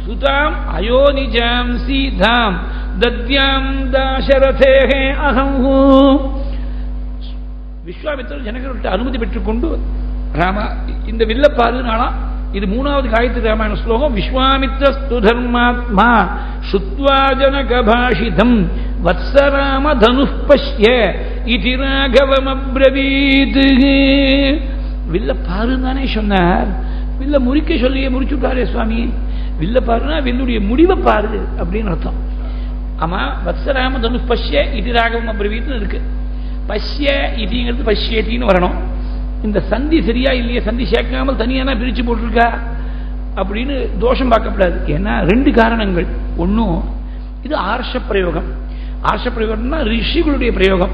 சுதாம் அயோனிஜாம் சீதாம் தத்யாம் தாசரதேஹே அஹம். விஸ்வாமித்திரர் ஜனகர்கிட்ட அனுமதி பெற்றுக்கொண்டு ராமா இந்த வில்ல பாருனாலாம். இது 3வது காயத்ரி ராமாயண ஸ்லோகம். விஸ்வாமித்ரஸ்து தர்மாத்மா சுத்வா ஜனகபாஷிதம் வத்சராம தனுஷ் பஷ்ய இதி ராகவம் அப்ரவீத். வில்ல பாருந்தானே சொன்னார், வில்ல முறிக்க சொல்லியே முறிச்சுட்டாரே சுவாமி. வில்ல பாருன்னா வில்லுடைய முடிவை பாரு அப்படின்னு அர்த்தம். ஆமா, வத்சராம தனுஷ் பஷ்ய இதி ராகவம் அப்ரவீத்னு இருக்கு. பஷ்ய இதிங்கிறது பஷ்யத்தின்னு வரணும். இந்த சந்தி சரியா இல்லையே, சந்தி சேர்க்காமல் தனியான பிரிச்சு போட்டிருக்கா அப்படின்னு தோஷம் பார்க்கப்படாது. ஏன்னா 2 காரணங்கள். ஒன்னும் இது ஆர்ஷ பிரயோகம். ஆர்ஷ பிரயோகம்னா ரிஷிகளுடைய பிரயோகம்.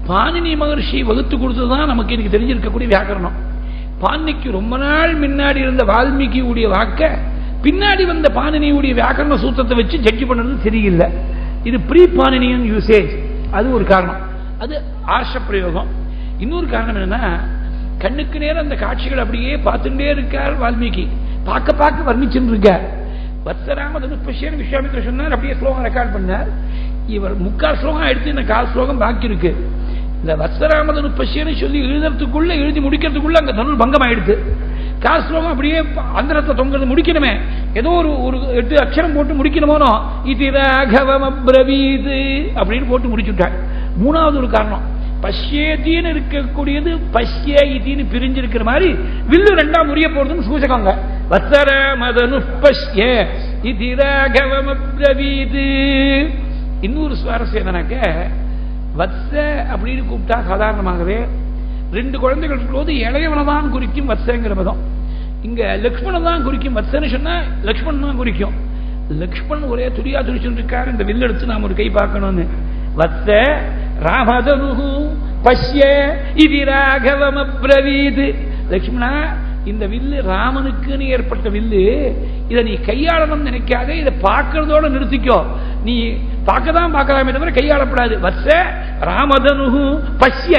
பாணினி மகர்ஷி வகுத்து கொடுத்ததுதான் நமக்கு இன்னைக்கு தெரிஞ்சிருக்கக்கூடிய வியாக்கரணம். பாணினிக்கு ரொம்ப நாள் முன்னாடி இருந்த வால்மீகியுடைய வாக்க பின்னாடி வந்த பாணினியுடைய வியாக்கரண சூத்திரத்தை வச்சு ஜட்ஜ் பண்ணது சரியில்லை. இது ப்ரீ பாணினியன் யூசேஜ், அது ஒரு காரணம். அது ஆர்ஷ பிரயோகம். இன்னொரு காரணம் என்னன்னா, கண்ணுக்கு நேரம் அந்த காட்சிகள் அப்படியே பார்த்துட்டே இருக்கார் வால்மீகி, பார்க்க பார்க்க வர்ணிச்சுட்டு இருக்கார். வத்சராம தனுஷ்பஷ்யன் விஸ்வாமித்திரர் சொன்னார், அப்படியே ஸ்லோகம் ரெக்கார்ட் பண்ணார். இவர் 3/4 ஸ்லோகம் எடுத்து இந்த 1/4 ஸ்லோகம் பாக்கி இருக்கு. இந்த வத்சராம தனுஷ்பஷ்யன்னு சொல்லி எழுதுறதுக்குள்ள எழுதி முடிக்கிறதுக்குள்ள அங்க தனுர் பங்கம் ஆயிடுது. 1/4 ஸ்லோகம் அப்படியே அந்தரத்தை தொங்குறது முடிக்கணுமே, ஏதோ ஒரு 8 அக்ஷரம் போட்டு முடிக்கணுமோனோ இது ராகவம் அப்ரவீத் அப்படின்னு போட்டு முடிச்சுட்டார். 3வது ஒரு காரணம், பஷ்யேத்தின்னு இருக்கக்கூடியது பஷ்ய இதின்னு பிரிஞ்சிருக்கிற மாதிரி வில்லு 2ஆ முறிய போறதுன்னு சூச்சகங்க. வத்சராமதனுஷ்பஷ்ய இதி ராகவம் அப்ரவீத். இன்னொரு சுவாரஸ்யம் என்னன்னாக்க, வத்ச அப்படின்னு கூப்பிட்டா சாதாரணமாகவே 2 குழந்தைகள் இருக்கும்போது இளையவனை தான் குறிக்கும் வத்சங்கிற பதம். இங்க லக்ஷ்மணன் தான் குறிக்கும். வத்சன்னு சொன்னா லக்ஷ்மணன் தான் குறிக்கும். லக்ஷ்மணன் ஒரே துடியா துடிச்சுட்டு இருக்காரு, இந்த வில்லு எடுத்து நாம ஒரு கை பார்க்கணும்னு. வத்ச ராமதனு பஷ்ய இதி ராகவம் அப்ரவீத். லக்ஷ்மணா, இந்த வில்லு ராமனுக்குன்னு ஏற்பட்ட வில்லு, இதை நீ கையாளணும் நினைக்காத, இதை பார்க்கறதோட நிறுத்திக்கோ. நீ பார்க்கதான் பார்க்கலாமே தவிர கையாளப்படாது. வத்ச ராமதனு பஷ்ய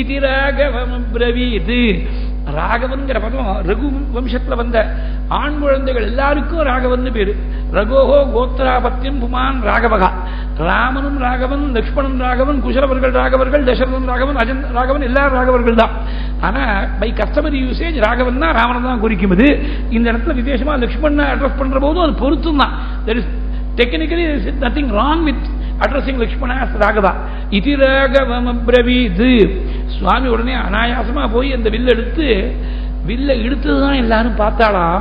இதி ராகவம் அப்ரவீத். ராகவன்கிற பதம் ரகு வம்சத்துல வந்த ஆண் குழந்தைகள் எல்லாருக்கும் ராகவன் பேரு. ரகோஹோ கோத்ராபத்தியம் புமான் ராகவகா. ராமனும் ராகவன், லக்ஷ்மணன் ராகவன், குசலவர்கள் ராகவர்கள், தசரதன் ராகவன், அஜன் ராகவன், எல்லாரும் ராகவர்கள் தான். ஆனா பை கஸ்டமரி யூசேஜ் ராகவன் தான் ராவணன் தான் குறிக்கும். இந்த இடத்துல விசேஷமா லக்ஷ்மணனை அட்ரஸ் பண்ற போதும் அது பொருத்தம் தான். technically there is nothing wrong with addressing Lakshmana as Raghava. Iti Raghavam Abraveed. சுவாமி உடனே அனாயாசமா போய் அந்த வில்ல எடுத்து, வில்ல எடுத்ததுதான் எல்லாரும் பார்த்தாலாம்.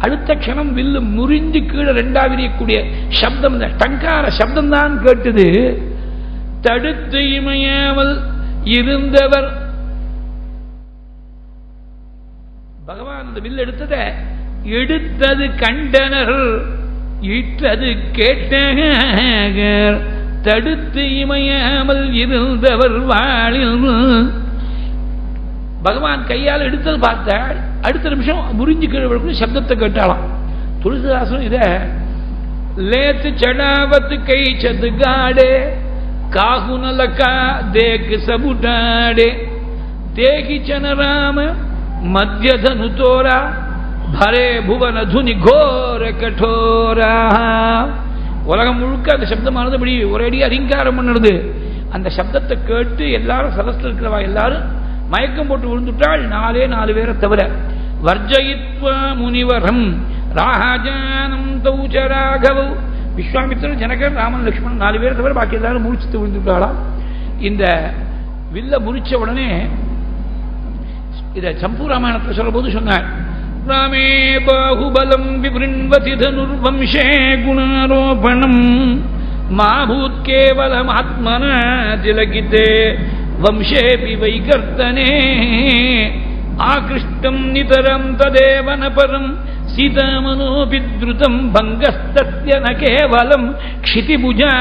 அடுத்த க்ஷணம் வில்லு முறிஞ்சு கீழே 2ஆ விரியக்கூடிய சப்தம், இந்த டங்கார சப்தம் தான் கேட்டது. தடுத்து இமையாமல் இருந்தவர் பகவான் அந்த வில்ல எடுத்ததை எடுத்தது கண்டனர், இட்டது கேட்டகர். தடுத்து இமையாமல் இருந்தவர் வாழில். பகவான் கையால் எடுத்தது பார்த்தாள், அடுத்த நிமிஷம் முறிஞ்சு கீழே சப்தத்தை கேட்டாலாம். துளசிதாசன் இத लेत चढ़ावत कई छत गाड़े काहू न लका देख सब उठाड़े देखी चन राम मध्य धनु तोरा भरे भुवन धुनि घोर कठोरा உலகம் முழுக்க அந்த சப்தமானது அப்படி ஒரேடி அரிங்காரம் பண்ணுறது. அந்த சப்தத்தை கேட்டு எல்லாரும் சதஸ்ல இருக்கிறவா எல்லாரும் மயக்கம் போட்டு விழுந்துட்டாள். 4 பேரை தவிர வர்ஜயித்வா முனிவரம் ராஜானம் தௌச்ச ராகவ விஸ்வாமித்திரன் ஜனகர் ராமன் லக்ஷ்மணன் 4 பேரை தவிர பாக்கி எல்லாரும் முறிச்சு விழுந்துட்டாளா. இந்த வில்ல முறிச்ச உடனே இத சம்பூ ராமாயணத்தை சொல்ற போது சொன்னார், ராமே பாஹுபலம் விவ்ருண்வதி தனுர்வம்சே குணாரோபணம் மாபூத் கேவலம் ஆத்மனா திலகிதே வம்சேபி வைகர்த்தனே ஆகிருஷ்டம் நிதரம் ததேவன பரம் சீதாமனோபித்ருதம் பங்கஸ்தத்ய ந கேவலம் க்ஷிதிபுஜா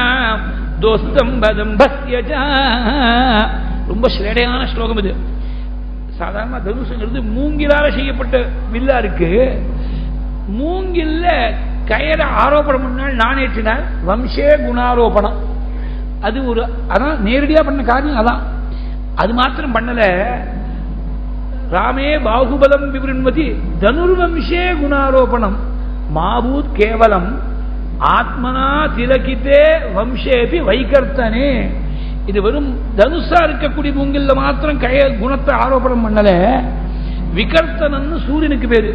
தோஸ்தம் பதம் பஸ்யஜா. ரொம்ப ஸ்லேடையான ஸ்லோகம் இது. சாதாரண தனுசுங்கிறது மூங்கிலால செய்யப்பட்ட வில்லா இருக்கு. மூங்கில்ல கயரை ஆரோபணம் பண்ணால் நானேற்றினார் வம்சே குணாரோபணம். அது ஒரு அதான் நேரடியா பண்ண காரியம். அதான் அது மாத்திரம் பண்ணல. ராமே பாகுபலம் விவருண்மதி தனுர்வம்சே குணாரோபணம் மாபூத் கேவலம் ஆத்மனா திலகித்தே வம்சேபி வைகர்த்தனே. இது வெறும் தனுஷா இருக்கக்கூடிய மூங்கில்ல மாத்திரம் குணத்தை ஆரோபணம் பண்ணல. விகர்த்தனன்னு சூரியனுக்கு பேரு.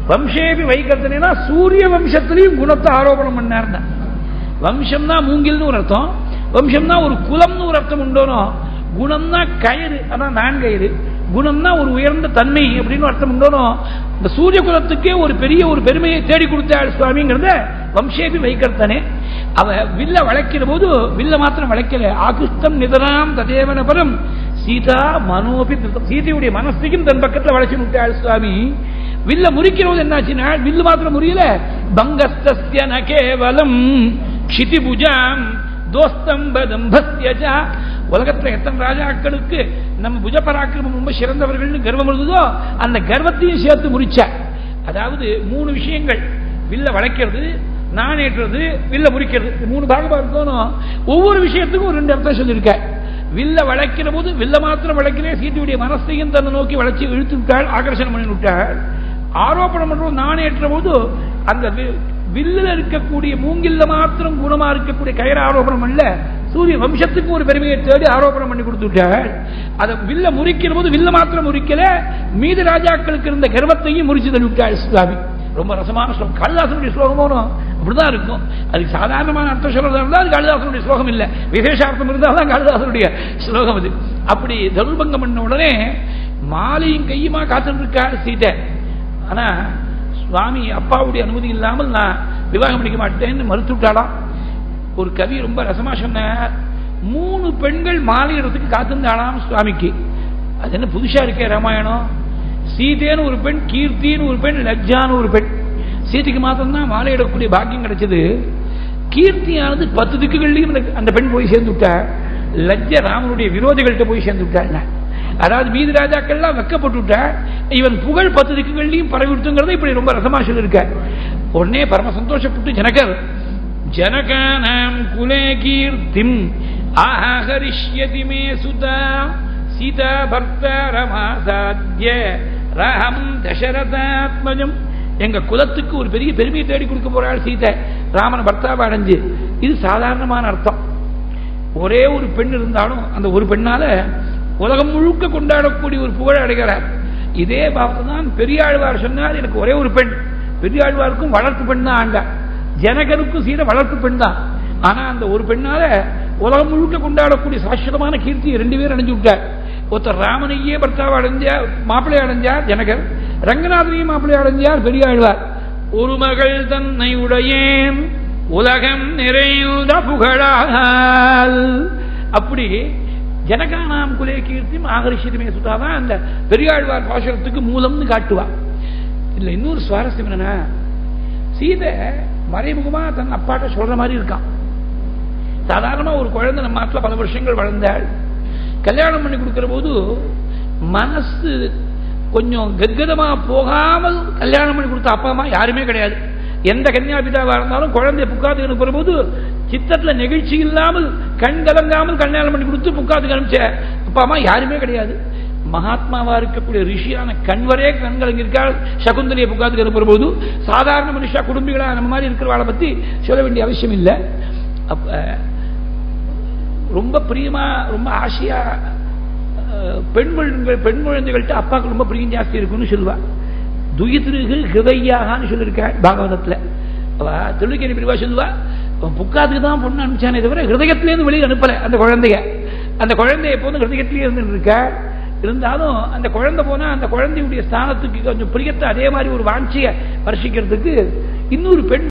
வம்சேபி வைகர்த்தனா சூரிய வம்சத்திலையும் குணத்தை ஆரோபணம் பண்ணார். வம்சம்னா மூங்கில்னு ஒரு அர்த்தம், வம்சம்னா ஒரு குலம்னு ஒரு அர்த்தம் உண்டோனோ. குணம்னா கயிறு, அதான் நான் கயிறு. குணம்னா ஒரு உயர்ந்த தன்மை அப்படின்னு அர்த்தம் உண்டோனோ. இந்த சூரிய குலத்துக்கே ஒரு பெரிய ஒரு பெருமையை தேடி கொடுத்தாள் சுவாமிங்கிறத வம்சேபி வைகர்த்தனே. அவ வில்ல வளைக்கிற போது வில்ல மாத்திரம் வளைக்கல. ஆகிருஷ்டம் நிதராம் ததேவன பரம் சீதா மனோபி சீதையுடைய மனசையும் தன் பக்கத்தில் வளைச்சு விட்டாள் சுவாமி. வில்ல முறிக்கிற போது என்னாச்சுன்னா வில்லு மாத்திரம் முறியல, பங்கஸ்தஸ்ய ந கேவலம் க்ஷிதிபுஜாம் தோஸ்தம் பதம் பஸ்யஜா. உலகத்துல எத்தனை ராஜாக்களுக்கு நம்ம புஜபராக்கிரமம் ரொம்ப சிறந்தவர்கள் கர்வம் இருந்ததோ அந்த கர்வத்தையும் சேர்த்து முறிச்ச. அதாவது 3 விஷயங்கள், வில்ல வளைக்கிறது, நானேற்றது, வில்ல முறிக்கிறது. 3 பாகமா இருக்கணும். ஒவ்வொரு விஷயத்துக்கும் 2 அர்த்தம் சொல்லியிருக்க. வில்ல வளைக்கிற போது வில்ல மாத்திரம் வளைக்கிறே சீதையுடைய மனசையும் தன்னை நோக்கி வளைச்சு இழுத்து விட்டாள், ஆகர்ஷணம் பண்ணி விட்டாள். ஆரோப்பணம் பண்றோம் நானேற்ற போது அந்த வில்லுல இருக்கக்கூடிய மூங்கில்ல மாத்திரம் குணமா இருக்கக்கூடிய கயிறு ஆரோபணம் அல்ல, சூரிய வம்சத்துக்கு ஒரு பெருமையை தேடி ஆரோபணம் பண்ணி கொடுத்து விட்டாள். அதை வில்ல முறிக்கிற போது வில்ல மாத்திரம் முறிக்கல, மீது ராஜாக்களுக்கு இருந்த கர்வத்தையும் முறிச்சு தள்ளி விட்டாள் சுவாமி. ரொம்ப ரசமான ஸ்லோகம். காளிதாசனுடைய ஸ்லோகமோ அப்படிதான் இருக்கும். அதுக்கு சாதாரணமான அர்த்தம் சொல்றதா இருந்தால் அது காளிதாசனுடைய ஸ்லோகம் இல்லை, விசேஷார்த்தம் இருந்தால்தான் காளிதாசனுடைய ஸ்லோகம் அது. அப்படி தனுர்பங்கம் பண்ண உடனே மாலையும் கையுமா காத்துட்டு இருக்காள் சீதை. ஆனா சுவாமி அப்பாவுடைய அனுமதி இல்லாமல் நான் விவாகம் பண்ணிக்க மாட்டேன்னு மறுத்து விட்டாளாம். ஒரு கவி ரொம்ப ரசமா சொன்னார், 3 பெண்கள் மாலையிடத்துக்கு காத்திருந்தாளாம் சுவாமிக்கு. அது என்ன புதுசா இருக்கே ராமாயணம். சீதேன்னு ஒரு பெண், கீர்த்தின்னு ஒரு பெண், லஜ்ஜான்னு ஒரு பெண். சீதைக்கு மாத்திரம்தான் மாலையிடக்கூடிய பாக்கியம் கிடைச்சது. கீர்த்தியானது 10 திக்குகள்லையும் அந்த பெண் போய் சேர்ந்து விட்டாள். லஜ்ஜ ராமனுடைய விரோதிகள்கிட்ட போய் சேர்ந்து விட்டாள். அதாவது மீதி ராஜாக்கள்லாம் வெக்கப்பட்டு விட்டாள். இவன் புகழ் 10 திக்குகள்லையும் பரவி விட்டுங்கிறத இப்படி ரொம்ப ரசமா சொல்லியிருக்க. உடனே பரம சந்தோஷப்பட்டு ஜனகர் ஜனகானாம் குலே கீர்த்திம் ஆஹரிஷ்யதி மே சுதா சீதா பர்த்தா ரமாசாத்ய ராம் தசரதாத்மஜம். எங்க குலத்துக்கு ஒரு பெரிய பெருமையை தேடி கொடுக்க போறாள் சீதை, ராமன் பர்த்தாவை அடைஞ்சு. இது சாதாரணமான அர்த்தம். ஒரே ஒரு பெண் இருந்தாலும் அந்த ஒரு பெண்ணால உலகம் முழுக்க கொண்டாடக்கூடிய ஒரு புகழ் அடைகிறார். இதே பாவத்தை தான் பெரியாழ்வார் சொன்னார், எனக்கு ஒரே ஒரு பெண். பெரியாழ்வாருக்கும் வளர்ப்பு பெண் தான் ஆண்டார், ஜனகருக்கும் சீதை வளர்ப்பு பெண் தான். ஆனா அந்த ஒரு பெண்ணால உலகம் முழுக்க கொண்டாடக்கூடிய சாஸ்வதமான கீர்த்தியை 2 பேர் அடைஞ்சு விட்டார். ஒருத்தர் ராமனையே பர்த்தாவை அடைஞ்சார், மாப்பிள்ளை அடைஞ்சார் ஜனகர். ரங்கநாதனையும் மாப்பிள்ளை அடைஞ்சார் பெரியாழ்வார். ஒரு மகள் தன்னை உடையேன் உலகம் நிறைந்த புகழால். அப்படி ஜனகானாம் குலே கீர்த்தி ஆகரிஷிதமே சுதாதான் அந்த பெரியாழ்வார் பாசுரத்துக்கு மூலம்னு காட்டுவா. இல்ல இன்னொரு சுவாரஸ்யம் என்னன்னா, சீதை மறைமுகமா தன் அப்பாட்ட சொல்ற மாதிரி இருக்கான். சாதாரணமா ஒரு குழந்தை நம்ம நாட்டில் பல வருஷங்கள் வளர்ந்தாள். கல்யாணம் பண்ணி கொடுக்கிற போது மனசு கொஞ்சம் கத்கதமா போகாமல் கல்யாணம் பண்ணி கொடுத்த அப்பா அம்மா யாருமே கிடையாது. எந்த கன்னியாபிதாவா இருந்தாலும் குழந்தைய புக்காத்துக்கு அனுப்புற போது சித்தத்துல நெகிழ்ச்சி இல்லாமல் கண் கலங்காமல் கல்யாணம் பண்ணி கொடுத்து புக்காத்துக்கு அனுப்பிச்ச அப்பா அம்மா யாருமே கிடையாது. மகாத்மாவா இருக்கக்கூடிய ரிஷியான கண்வரே கண் கலங்கியிருக்காள் சகுந்தலையை புக்காத்துக்கு அனுப்புற போது. சாதாரண மனுஷா குடும்பிகளா நம்ம மாதிரி இருக்கிறவாளை பத்தி சொல்ல வேண்டிய அவசியம் இல்லை. அப்ப ரொம்ப பிரியமா ரொம்ப ஆசையா பெண் குழந்தைகள்கிட்ட அப்பாவுக்கு ரொம்ப பிரியம் ஜாஸ்தி இருக்குன்னு சொல்லுவா. துயிதிருகு ஹிருதயாகான்னு சொல்லியிருக்கா பாகவதத்துல. அவ திருக்கேணி பிரிவா சொல்லுவா, புக்காத்துக்கு தான் பொண்ணு அனுப்பிச்சானே தவிர ஹிருதயத்திலேருந்து வெளியே அனுப்பல. அந்த குழந்தைய எப்போதும் ஹிருதயத்திலேயே இருந்து இருக்கா. இருந்தாலும் அந்த குழந்தை போனா அந்த குழந்தையுடைய ஸ்தானத்துக்கு கொஞ்சம் பிரியத்தை அதே மாதிரி ஒரு வாஞ்சியை வர்ஷிக்கிறதுக்கு இன்னொரு பெண்